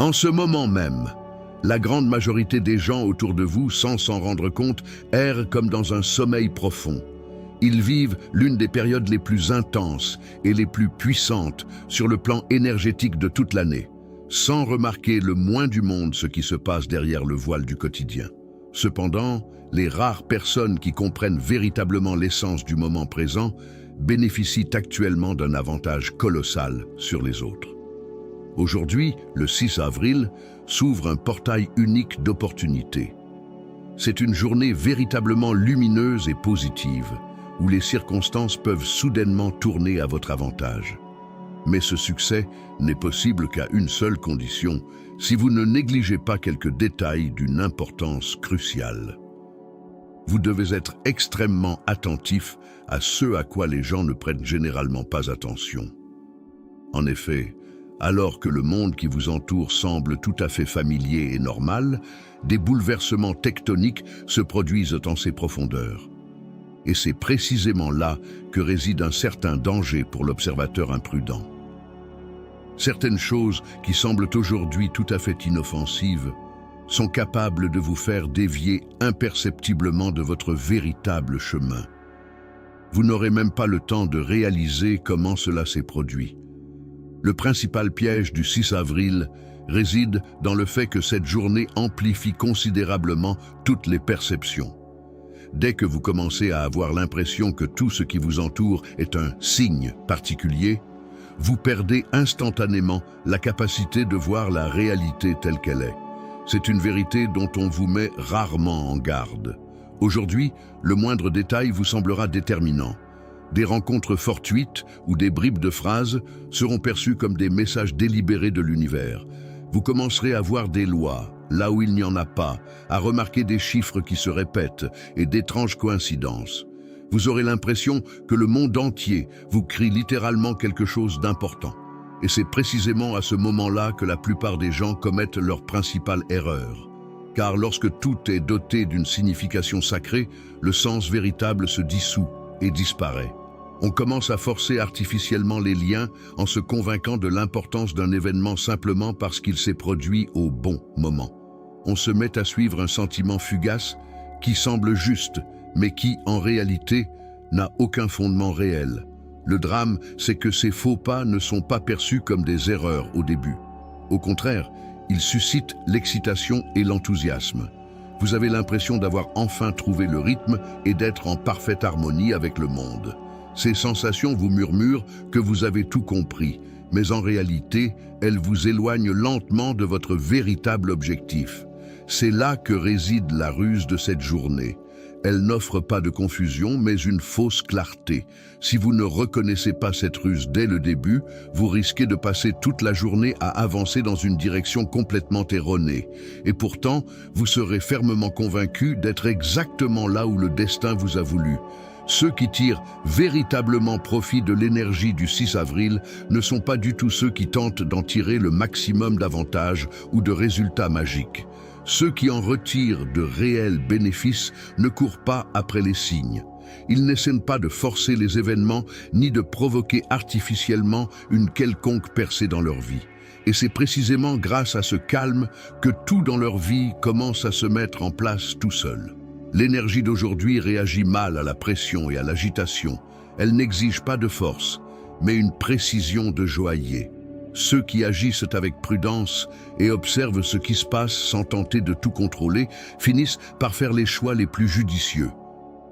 En ce moment même, la grande majorité des gens autour de vous, sans s'en rendre compte, errent comme dans un sommeil profond. Ils vivent l'une des périodes les plus intenses et les plus puissantes sur le plan énergétique de toute l'année, sans remarquer le moins du monde ce qui se passe derrière le voile du quotidien. Cependant, les rares personnes qui comprennent véritablement l'essence du moment présent bénéficient actuellement d'un avantage colossal sur les autres. Aujourd'hui, le 6 avril, s'ouvre un portail unique d'opportunités. C'est une journée véritablement lumineuse et positive, où les circonstances peuvent soudainement tourner à votre avantage. Mais ce succès n'est possible qu'à une seule condition, si vous ne négligez pas quelques détails d'une importance cruciale. Vous devez être extrêmement attentif à ce à quoi les gens ne prêtent généralement pas attention. En effet, alors que le monde qui vous entoure semble tout à fait familier et normal, des bouleversements tectoniques se produisent en ses profondeurs. Et c'est précisément là que réside un certain danger pour l'observateur imprudent. Certaines choses qui semblent aujourd'hui tout à fait inoffensives sont capables de vous faire dévier imperceptiblement de votre véritable chemin. Vous n'aurez même pas le temps de réaliser comment cela s'est produit. Le principal piège du 6 avril réside dans le fait que cette journée amplifie considérablement toutes les perceptions. Dès que vous commencez à avoir l'impression que tout ce qui vous entoure est un signe particulier, vous perdez instantanément la capacité de voir la réalité telle qu'elle est. C'est une vérité dont on vous met rarement en garde. Aujourd'hui, le moindre détail vous semblera déterminant. Des rencontres fortuites ou des bribes de phrases seront perçues comme des messages délibérés de l'univers. Vous commencerez à voir des lois, là où il n'y en a pas, à remarquer des chiffres qui se répètent et d'étranges coïncidences. Vous aurez l'impression que le monde entier vous crie littéralement quelque chose d'important. Et c'est précisément à ce moment-là que la plupart des gens commettent leur principale erreur. Car lorsque tout est doté d'une signification sacrée, le sens véritable se dissout et disparaît. On commence à forcer artificiellement les liens en se convainquant de l'importance d'un événement simplement parce qu'il s'est produit au bon moment. On se met à suivre un sentiment fugace qui semble juste, mais qui, en réalité, n'a aucun fondement réel. Le drame, c'est que ces faux pas ne sont pas perçus comme des erreurs au début. Au contraire, ils suscitent l'excitation et l'enthousiasme. Vous avez l'impression d'avoir enfin trouvé le rythme et d'être en parfaite harmonie avec le monde. Ces sensations vous murmurent que vous avez tout compris, mais en réalité, elles vous éloignent lentement de votre véritable objectif. C'est là que réside la ruse de cette journée. Elle n'offre pas de confusion, mais une fausse clarté. Si vous ne reconnaissez pas cette ruse dès le début, vous risquez de passer toute la journée à avancer dans une direction complètement erronée. Et pourtant, vous serez fermement convaincu d'être exactement là où le destin vous a voulu. Ceux qui tirent véritablement profit de l'énergie du 6 avril ne sont pas du tout ceux qui tentent d'en tirer le maximum d'avantages ou de résultats magiques. Ceux qui en retirent de réels bénéfices ne courent pas après les signes. Ils n'essaient pas de forcer les événements ni de provoquer artificiellement une quelconque percée dans leur vie. Et c'est précisément grâce à ce calme que tout dans leur vie commence à se mettre en place tout seul. L'énergie d'aujourd'hui réagit mal à la pression et à l'agitation. Elle n'exige pas de force, mais une précision de joaillier. Ceux qui agissent avec prudence et observent ce qui se passe sans tenter de tout contrôler finissent par faire les choix les plus judicieux.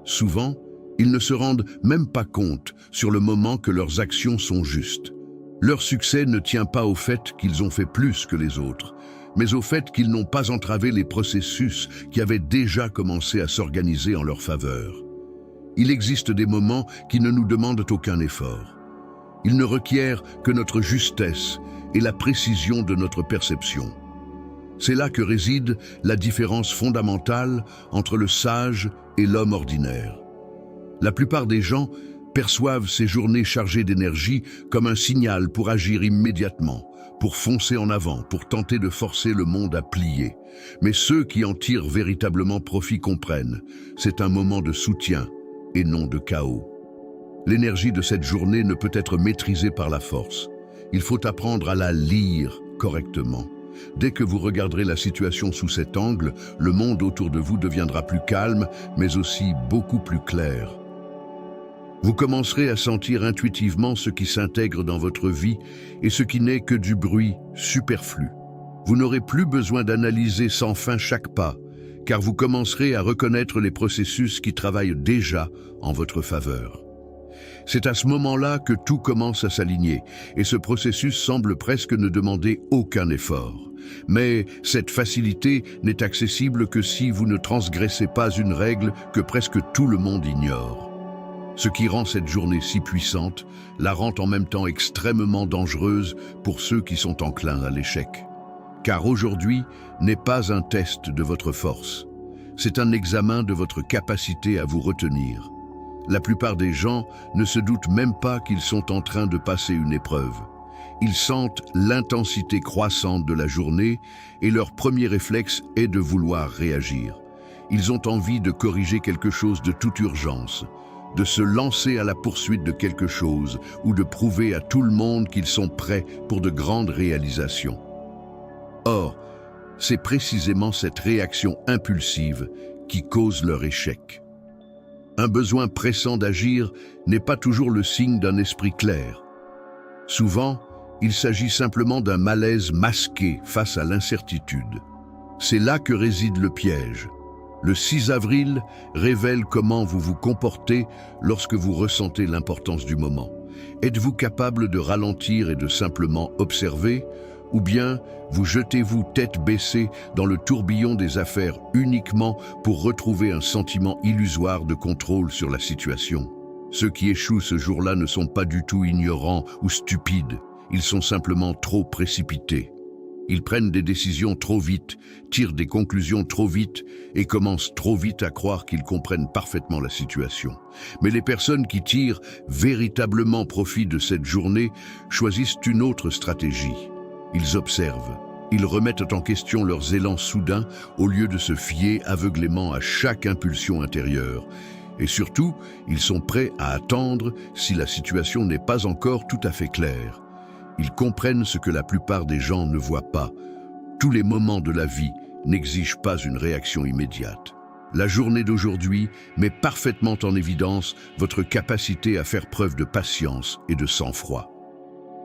Souvent, ils ne se rendent même pas compte sur le moment que leurs actions sont justes. Leur succès ne tient pas au fait qu'ils ont fait plus que les autres, mais au fait qu'ils n'ont pas entravé les processus qui avaient déjà commencé à s'organiser en leur faveur. Il existe des moments qui ne nous demandent aucun effort. Ils ne requièrent que notre justesse et la précision de notre perception. C'est là que réside la différence fondamentale entre le sage et l'homme ordinaire. La plupart des gens perçoivent ces journées chargées d'énergie comme un signal pour agir immédiatement, pour foncer en avant, pour tenter de forcer le monde à plier. Mais ceux qui en tirent véritablement profit comprennent, c'est un moment de soutien et non de chaos. L'énergie de cette journée ne peut être maîtrisée par la force. Il faut apprendre à la lire correctement. Dès que vous regarderez la situation sous cet angle, le monde autour de vous deviendra plus calme, mais aussi beaucoup plus clair. Vous commencerez à sentir intuitivement ce qui s'intègre dans votre vie et ce qui n'est que du bruit superflu. Vous n'aurez plus besoin d'analyser sans fin chaque pas, car vous commencerez à reconnaître les processus qui travaillent déjà en votre faveur. C'est à ce moment-là que tout commence à s'aligner, et ce processus semble presque ne demander aucun effort. Mais cette facilité n'est accessible que si vous ne transgressez pas une règle que presque tout le monde ignore. Ce qui rend cette journée si puissante, la rend en même temps extrêmement dangereuse pour ceux qui sont enclins à l'échec. Car aujourd'hui n'est pas un test de votre force, c'est un examen de votre capacité à vous retenir. La plupart des gens ne se doutent même pas qu'ils sont en train de passer une épreuve. Ils sentent l'intensité croissante de la journée et leur premier réflexe est de vouloir réagir. Ils ont envie de corriger quelque chose de toute urgence, de se lancer à la poursuite de quelque chose ou de prouver à tout le monde qu'ils sont prêts pour de grandes réalisations. Or, c'est précisément cette réaction impulsive qui cause leur échec. Un besoin pressant d'agir n'est pas toujours le signe d'un esprit clair. Souvent, il s'agit simplement d'un malaise masqué face à l'incertitude. C'est là que réside le piège. Le 6 avril révèle comment vous vous comportez lorsque vous ressentez l'importance du moment. Êtes-vous capable de ralentir et de simplement observer, ou bien vous jetez-vous tête baissée dans le tourbillon des affaires uniquement pour retrouver un sentiment illusoire de contrôle sur la situation? Ceux qui échouent ce jour-là ne sont pas du tout ignorants ou stupides, ils sont simplement trop précipités. Ils prennent des décisions trop vite, tirent des conclusions trop vite et commencent trop vite à croire qu'ils comprennent parfaitement la situation. Mais les personnes qui tirent véritablement profit de cette journée choisissent une autre stratégie. Ils observent, ils remettent en question leurs élans soudains au lieu de se fier aveuglément à chaque impulsion intérieure. Et surtout, ils sont prêts à attendre si la situation n'est pas encore tout à fait claire. Ils comprennent ce que la plupart des gens ne voient pas. Tous les moments de la vie n'exigent pas une réaction immédiate. La journée d'aujourd'hui met parfaitement en évidence votre capacité à faire preuve de patience et de sang-froid.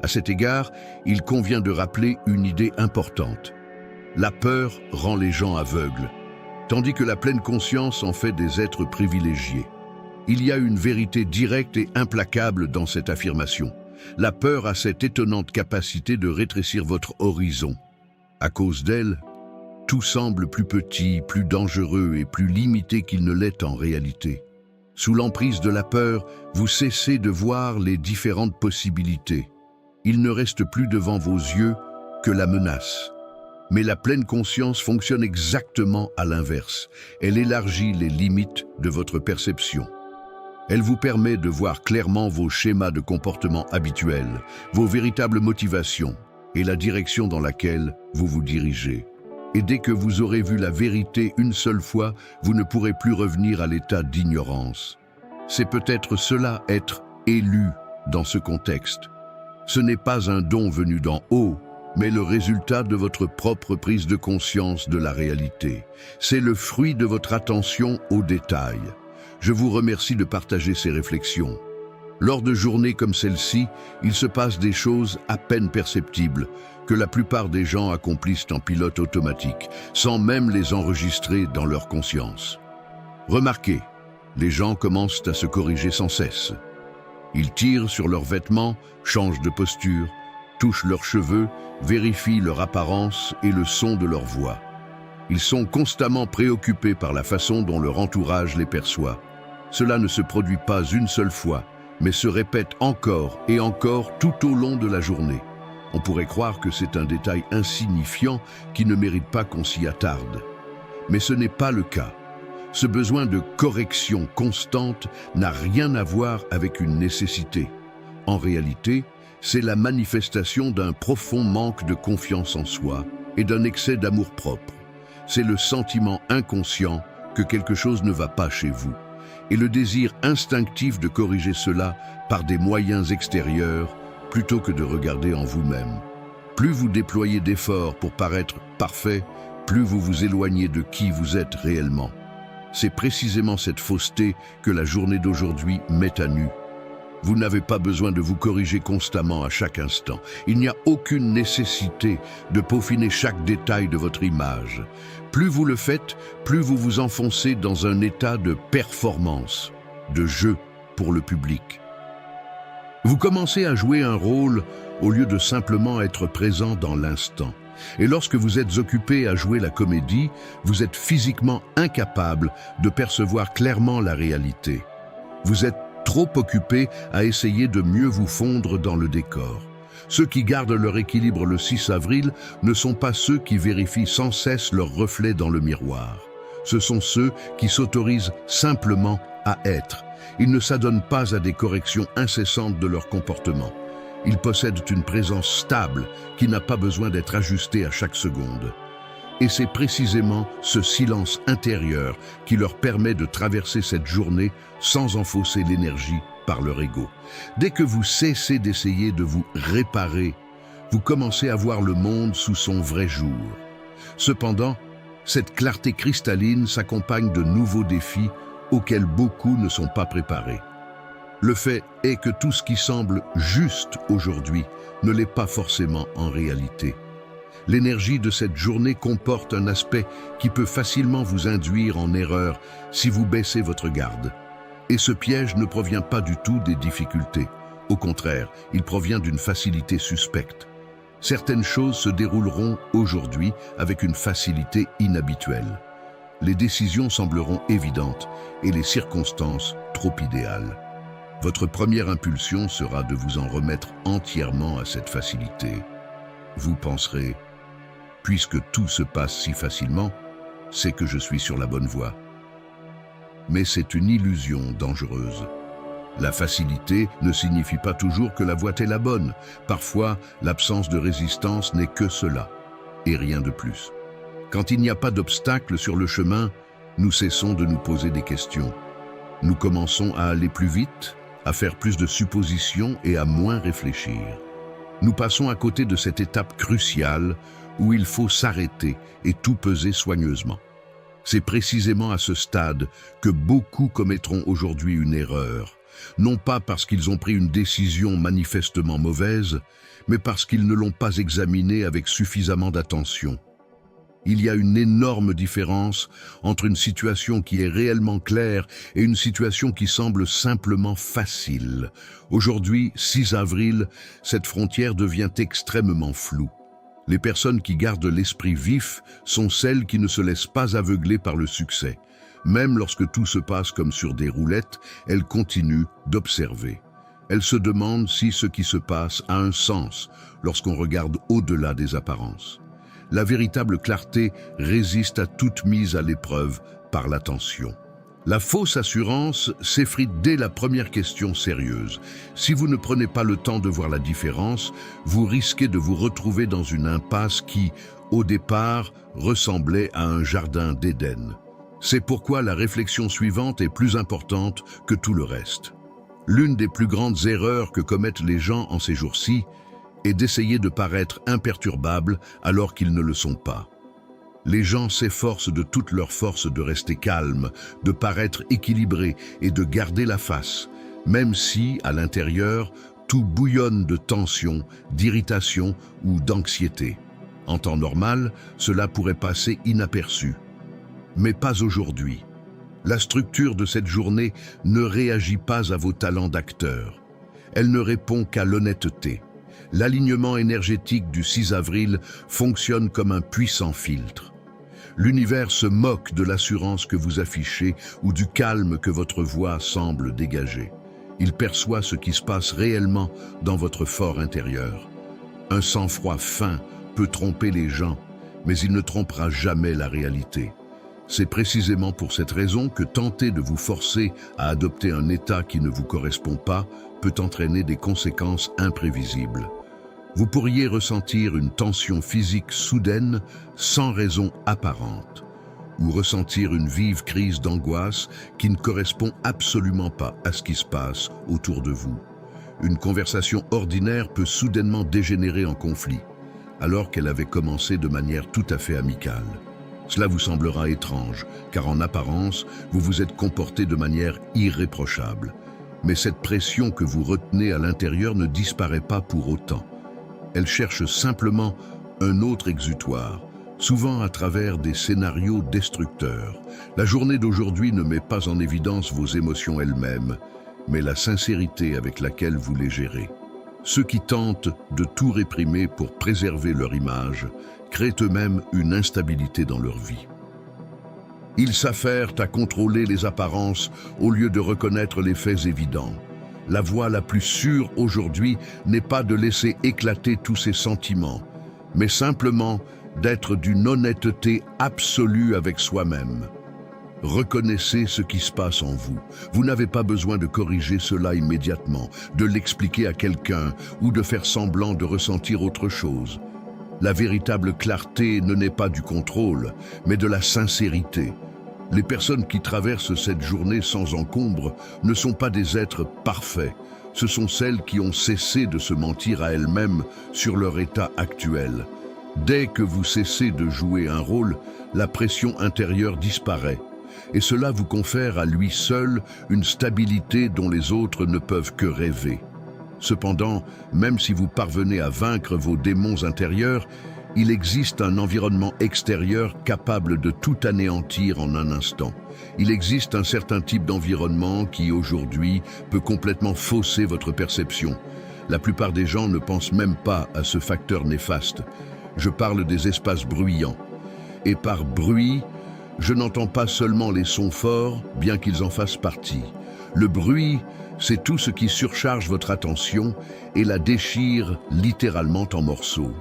À cet égard, il convient de rappeler une idée importante. La peur rend les gens aveugles, tandis que la pleine conscience en fait des êtres privilégiés. Il y a une vérité directe et implacable dans cette affirmation. La peur a cette étonnante capacité de rétrécir votre horizon. À cause d'elle, tout semble plus petit, plus dangereux et plus limité qu'il ne l'est en réalité. Sous l'emprise de la peur, vous cessez de voir les différentes possibilités. Il ne reste plus devant vos yeux que la menace. Mais la pleine conscience fonctionne exactement à l'inverse. Elle élargit les limites de votre perception. Elle vous permet de voir clairement vos schémas de comportement habituels, vos véritables motivations et la direction dans laquelle vous vous dirigez. Et dès que vous aurez vu la vérité une seule fois, vous ne pourrez plus revenir à l'état d'ignorance. C'est peut-être cela, être élu dans ce contexte. Ce n'est pas un don venu d'en haut, mais le résultat de votre propre prise de conscience de la réalité. C'est le fruit de votre attention aux détails. Je vous remercie de partager ces réflexions. Lors de journées comme celle-ci, il se passe des choses à peine perceptibles que la plupart des gens accomplissent en pilote automatique, sans même les enregistrer dans leur conscience. Remarquez, les gens commencent à se corriger sans cesse. Ils tirent sur leurs vêtements, changent de posture, touchent leurs cheveux, vérifient leur apparence et le son de leur voix. Ils sont constamment préoccupés par la façon dont leur entourage les perçoit. Cela ne se produit pas une seule fois, mais se répète encore et encore tout au long de la journée. On pourrait croire que c'est un détail insignifiant qui ne mérite pas qu'on s'y attarde. Mais ce n'est pas le cas. Ce besoin de correction constante n'a rien à voir avec une nécessité. En réalité, c'est la manifestation d'un profond manque de confiance en soi et d'un excès d'amour-propre. C'est le sentiment inconscient que quelque chose ne va pas chez vous et le désir instinctif de corriger cela par des moyens extérieurs plutôt que de regarder en vous-même. Plus vous déployez d'efforts pour paraître parfait, plus vous vous éloignez de qui vous êtes réellement. C'est précisément cette fausseté que la journée d'aujourd'hui met à nu. Vous n'avez pas besoin de vous corriger constamment à chaque instant. Il n'y a aucune nécessité de peaufiner chaque détail de votre image. Plus vous le faites, plus vous vous enfoncez dans un état de performance, de jeu pour le public. Vous commencez à jouer un rôle au lieu de simplement être présent dans l'instant. Et lorsque vous êtes occupé à jouer la comédie, vous êtes physiquement incapable de percevoir clairement la réalité. Vous êtes trop occupé à essayer de mieux vous fondre dans le décor. Ceux qui gardent leur équilibre le 6 avril ne sont pas ceux qui vérifient sans cesse leur reflet dans le miroir. Ce sont ceux qui s'autorisent simplement à être. Ils ne s'adonnent pas à des corrections incessantes de leur comportement. Ils possèdent une présence stable qui n'a pas besoin d'être ajustée à chaque seconde. Et c'est précisément ce silence intérieur qui leur permet de traverser cette journée sans enfoncer l'énergie par leur ego. Dès que vous cessez d'essayer de vous réparer, vous commencez à voir le monde sous son vrai jour. Cependant, cette clarté cristalline s'accompagne de nouveaux défis auxquels beaucoup ne sont pas préparés. Le fait est que tout ce qui semble juste aujourd'hui ne l'est pas forcément en réalité. L'énergie de cette journée comporte un aspect qui peut facilement vous induire en erreur si vous baissez votre garde. Et ce piège ne provient pas du tout des difficultés. Au contraire, il provient d'une facilité suspecte. Certaines choses se dérouleront aujourd'hui avec une facilité inhabituelle. Les décisions sembleront évidentes et les circonstances trop idéales. Votre première impulsion sera de vous en remettre entièrement à cette facilité. Vous penserez, puisque tout se passe si facilement, c'est que je suis sur la bonne voie. Mais c'est une illusion dangereuse. La facilité ne signifie pas toujours que la voie est la bonne. Parfois, l'absence de résistance n'est que cela, et rien de plus. Quand il n'y a pas d'obstacle sur le chemin, nous cessons de nous poser des questions. Nous commençons à aller plus vite, à faire plus de suppositions et à moins réfléchir. Nous passons à côté de cette étape cruciale où il faut s'arrêter et tout peser soigneusement. C'est précisément à ce stade que beaucoup commettront aujourd'hui une erreur, non pas parce qu'ils ont pris une décision manifestement mauvaise, mais parce qu'ils ne l'ont pas examinée avec suffisamment d'attention. Il y a une énorme différence entre une situation qui est réellement claire et une situation qui semble simplement facile. Aujourd'hui, 6 avril, cette frontière devient extrêmement floue. Les personnes qui gardent l'esprit vif sont celles qui ne se laissent pas aveugler par le succès. Même lorsque tout se passe comme sur des roulettes, elles continuent d'observer. Elles se demandent si ce qui se passe a un sens lorsqu'on regarde au-delà des apparences. La véritable clarté résiste à toute mise à l'épreuve par l'attention. La fausse assurance s'effrite dès la première question sérieuse. Si vous ne prenez pas le temps de voir la différence, vous risquez de vous retrouver dans une impasse qui, au départ, ressemblait à un jardin d'Éden. C'est pourquoi la réflexion suivante est plus importante que tout le reste. L'une des plus grandes erreurs que commettent les gens en ces jours-ci est d'essayer de paraître imperturbables alors qu'ils ne le sont pas. Les gens s'efforcent de toute leur force de rester calmes, de paraître équilibrés et de garder la face, même si, à l'intérieur, tout bouillonne de tension, d'irritation ou d'anxiété. En temps normal, cela pourrait passer inaperçu. Mais pas aujourd'hui. La structure de cette journée ne réagit pas à vos talents d'acteur. Elle ne répond qu'à l'honnêteté. L'alignement énergétique du 6 avril fonctionne comme un puissant filtre. L'univers se moque de l'assurance que vous affichez ou du calme que votre voix semble dégager. Il perçoit ce qui se passe réellement dans votre fort intérieur. Un sang-froid fin peut tromper les gens, mais il ne trompera jamais la réalité. C'est précisément pour cette raison que tenter de vous forcer à adopter un état qui ne vous correspond pas peut entraîner des conséquences imprévisibles. Vous pourriez ressentir une tension physique soudaine sans raison apparente, ou ressentir une vive crise d'angoisse qui ne correspond absolument pas à ce qui se passe autour de vous. Une conversation ordinaire peut soudainement dégénérer en conflit. alors qu'elle avait commencé de manière tout à fait amicale. Cela vous semblera étrange, car en apparence, vous vous êtes comporté de manière irréprochable. Mais cette pression que vous retenez à l'intérieur ne disparaît pas pour autant. Elle cherche simplement un autre exutoire, souvent à travers des scénarios destructeurs. La journée d'aujourd'hui ne met pas en évidence vos émotions elles-mêmes, mais la sincérité avec laquelle vous les gérez. Ceux qui tentent de tout réprimer pour préserver leur image créent eux-mêmes une instabilité dans leur vie. Ils s'affairent à contrôler les apparences au lieu de reconnaître les faits évidents. La voie la plus sûre aujourd'hui n'est pas de laisser éclater tous ces sentiments, mais simplement d'être d'une honnêteté absolue avec soi-même. Reconnaissez ce qui se passe en vous. Vous n'avez pas besoin de corriger cela immédiatement, de l'expliquer à quelqu'un ou de faire semblant de ressentir autre chose. La véritable clarté ne naît pas du contrôle, mais de la sincérité. Les personnes qui traversent cette journée sans encombre ne sont pas des êtres parfaits. Ce sont celles qui ont cessé de se mentir à elles-mêmes sur leur état actuel. Dès que vous cessez de jouer un rôle, la pression intérieure disparaît. Et cela vous confère à lui seul une stabilité dont les autres ne peuvent que rêver. Cependant, même si vous parvenez à vaincre vos démons intérieurs, il existe un environnement extérieur capable de tout anéantir en un instant. Il existe un certain type d'environnement qui, aujourd'hui, peut complètement fausser votre perception. La plupart des gens ne pensent même pas à ce facteur néfaste. Je parle des espaces bruyants. Et par bruit, je n'entends pas seulement les sons forts, bien qu'ils en fassent partie. Le bruit, c'est tout ce qui surcharge votre attention et la déchire littéralement en morceaux.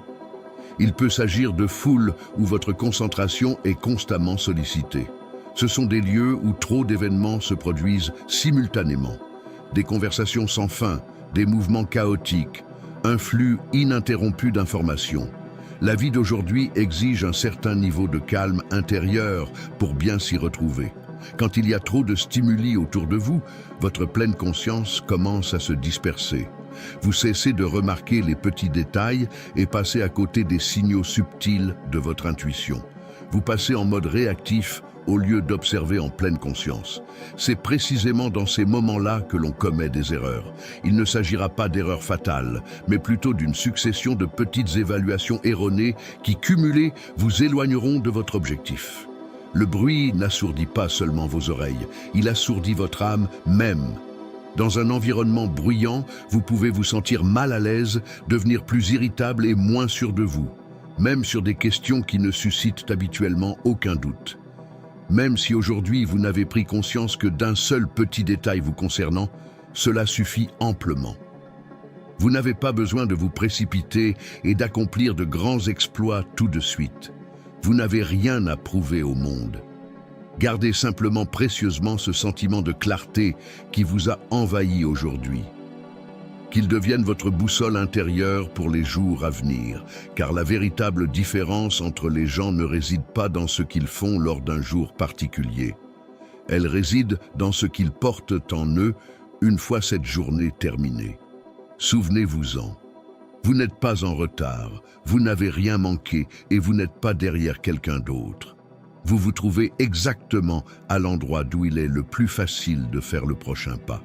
Il peut s'agir de foules où votre concentration est constamment sollicitée. Ce sont des lieux où trop d'événements se produisent simultanément. Des conversations sans fin, des mouvements chaotiques, un flux ininterrompu d'informations. La vie d'aujourd'hui exige un certain niveau de calme intérieur pour bien s'y retrouver. Quand il y a trop de stimuli autour de vous, votre pleine conscience commence à se disperser. Vous cessez de remarquer les petits détails et passez à côté des signaux subtils de votre intuition. Vous passez en mode réactif au lieu d'observer en pleine conscience. C'est précisément dans ces moments-là que l'on commet des erreurs. Il ne s'agira pas d'erreurs fatales, mais plutôt d'une succession de petites évaluations erronées qui, cumulées, vous éloigneront de votre objectif. Le bruit n'assourdit pas seulement vos oreilles, il assourdit votre âme même. Dans un environnement bruyant, vous pouvez vous sentir mal à l'aise, devenir plus irritable et moins sûr de vous, même sur des questions qui ne suscitent habituellement aucun doute. Même si aujourd'hui vous n'avez pris conscience que d'un seul petit détail vous concernant, cela suffit amplement. Vous n'avez pas besoin de vous précipiter et d'accomplir de grands exploits tout de suite. Vous n'avez rien à prouver au monde. Gardez simplement précieusement ce sentiment de clarté qui vous a envahi aujourd'hui. Qu'il devienne votre boussole intérieure pour les jours à venir, car la véritable différence entre les gens ne réside pas dans ce qu'ils font lors d'un jour particulier. Elle réside dans ce qu'ils portent en eux une fois cette journée terminée. Souvenez-vous-en. Vous n'êtes pas en retard, vous n'avez rien manqué et vous n'êtes pas derrière quelqu'un d'autre. Vous vous trouvez exactement à l'endroit d'où il est le plus facile de faire le prochain pas.